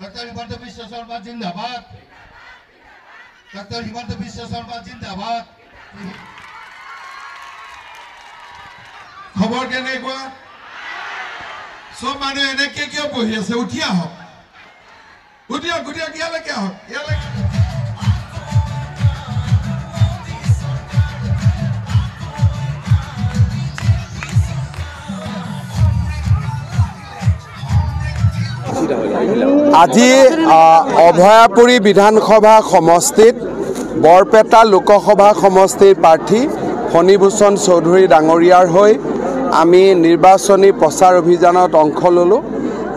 Dr. Himanta Biswa Sarma Jindabad. Dr. Himanta Biswa Sarma Jindabad. খবৰ কেনেকুৱা সব মানুহ এনেকে কিয় বহি আছে উঠিয়া হওক উঠিয়া গুটিয়া ইয়ালৈকে হওক ইয়ালৈকে আজি অভয়াপুৰী বিধানসভা সমষ্টিত বৰপেটা লোকসভা সমষ্টিৰ প্ৰাৰ্থী ফণীভূষণ চৌধুৰী ডাঙৰীয়াৰ হৈ আমি নিৰ্বাচনী প্ৰচাৰ অভিযানত অংশ ললোঁ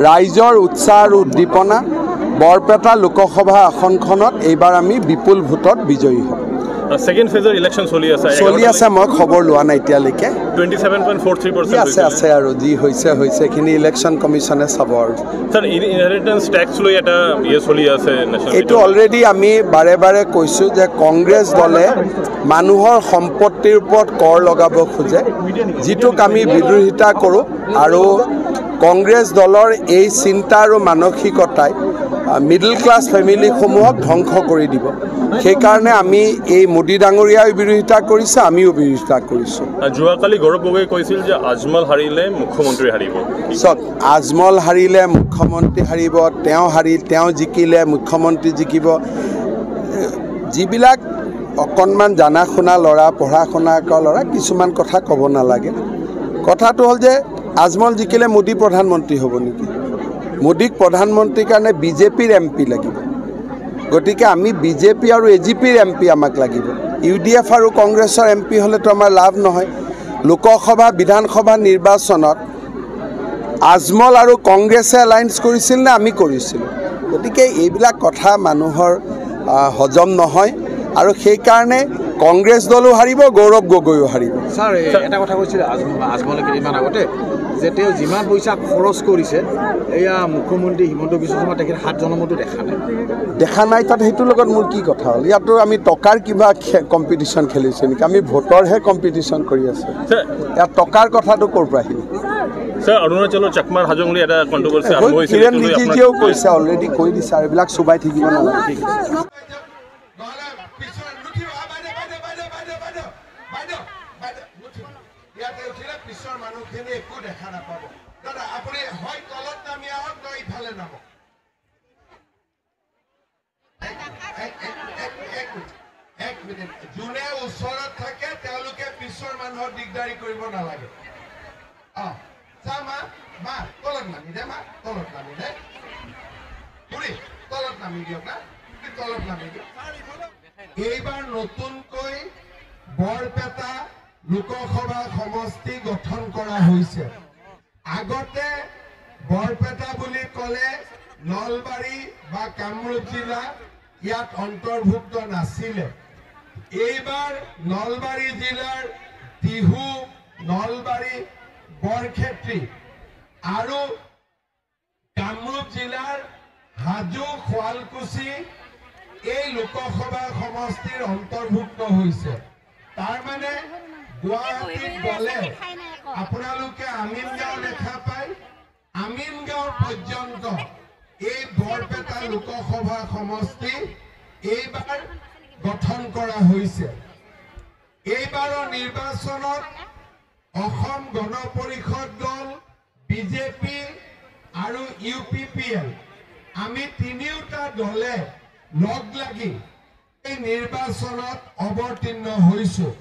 ৰাইজৰ উৎসাহ আৰু উদ্দীপনা বৰপেটা লোকসভা আসনখনত এইবাৰ আমি বিপুল ভোটত বিজয়ী হ'ম সেকেন্ড ফেজৰ ইলেকশন চলি আছে মই খবৰ লোৱা নাই এতিয়ালৈকে 27.43% আছে আৰু যি হৈছে এইখিনি ইলেকশন কমিশনে চাব আৰু স্যাৰ ইনহেৰিটেন্স ট্যাক্স লৈ এটা চলি আছে এইটো অলৰেডি আমি বাৰে বাৰে কৈছোঁ যে কংগ্ৰেছ দলে মানুহৰ সম্পত্তিৰ ওপৰত কৰ লগাব খোজে যিটোক আমি বিৰোধিতা কৰোঁ আৰু কংগ্ৰেছ দলৰ এই চিন্তা আৰু মানসিকতাই মিডল ক্লাছ ফেমিলিসমূহক ধ্বংস কৰি দিব সেইকাৰণে আমি এই মোদী ডাঙৰীয়াই বিৰোধিতা কৰিছে আমিও বিৰোধিতা কৰিছোঁ যোৱাকালি গৌৰৱ গগৈ কৈছিল যে আজমল হাৰিলে মুখ্যমন্ত্ৰী হাৰিব চব আজমল হাৰিলে মুখ্যমন্ত্ৰী হাৰিব তেওঁ জিকিলে মুখ্যমন্ত্ৰী জিকিব যিবিলাক অকণমান জানা শুনা ল'ৰা পঢ়া শুনা ল'ৰা কিছুমান কথা ক'ব নালাগে কথাটো হ'ল যে আজমল জিকিলে মোদী প্ৰধানমন্ত্ৰী হ'ব নেকি মোদীক প্ৰধানমন্ত্ৰীৰ কাৰণে বিজেপিৰ এমপি লাগিব গতিকে আমি বিজেপি আৰু এজিপিৰ এমপি আমাক লাগিব ইউডিএফ আৰু কংগ্ৰেছৰ এমপি হ'লেতো আমাৰ লাভ নহয় লোকসভা বিধানসভা নিৰ্বাচনত আজমল আৰু কংগ্ৰেছে এলায়েন্স কৰিছিল নে আমি কৰিছিলোঁ গতিকে এইবিলাক কথা মানুহৰ হজম নহয় আৰু সেইকাৰণে কংগ্ৰেছ দলো হাৰিব গৌৰৱ গগৈও হাৰিব স্যাৰ এটা কথা কৈছিল আজমলে কেইদিনমান আগতে যে তেওঁ যিমান পইচা খৰচ কৰিছে এয়া মুখ্যমন্ত্ৰী হিমন্ত বিশ্ব শৰ্মা তেখেত 7 জনমতো দেখা নাই তাত সেইটোৰ লগত মোৰ কি কথা হ'ল ইয়াতো আমি টকাৰ কিবা কম্পিটিশ্যন খেলিছোঁ নেকি আমি ভোটৰহে কম্পিটিশ্যন কৰি আছোঁ ইয়াত টকাৰ কথাটো ক'ৰ পৰা আহিল স্যাৰ অৰুণাচলৰ চাকমাৰ হাজংলি এটা কণ্ট্ৰভাৰ্চি আৰম্ভ হৈছে কিৰণ ৰিজিজুৱেও কৈছে অলৰেডি কৈ দিছে আৰু এইবিলাক চুবাই থাকিব নালাগে পিছৰ মানুহখিনি একো দেখা নাপাব দাদা আপুনি হয় তলত নামি আহক তই ইফালে নামক এক মিনিট যোনে ওচৰত থাকে তেওঁলোকে পিছৰ মানুহৰ দিগদাৰি কৰিব নালাগে মা তলত নামি দে মা তলত নামি দে পুৰি তলত নামি দিয়ক না তলত নামি দিয়ক এইবাৰ নতুনকৈ বৰপেটা লোকসভা সমষ্টি গঠন কৰা হৈছে আগতে বৰপেটা বুলি ক'লে নলবাৰী বা কামৰূপ জিলা ইয়াত অন্তৰ্ভুক্ত নাছিলে এইবাৰ নলবাৰী জিলাৰ টিহু নলবাৰী বৰক্ষেত্ৰী আৰু কামৰূপ জিলাৰ হাজো শুৱালকুছি এই লোকসভা সমষ্টিৰ অন্তৰ্ভুক্ত হৈছে তাৰ মানে গুৱাহাটীত গ'লে আপোনালোকে আমিনগাঁও দেখা পায় আমিনগাঁও পৰ্যন্ত এই বৰপেটা লোকসভা সমষ্টি এইবাৰ গঠন কৰা হৈছে এইবাৰৰ নিৰ্বাচনত অসম গণ পৰিষদ দল বিজেপি আৰু UPPL আমি তিনিওটা দলে লগ লাগি এই নিৰ্বাচনত অৱতীৰ্ণ হৈছোঁ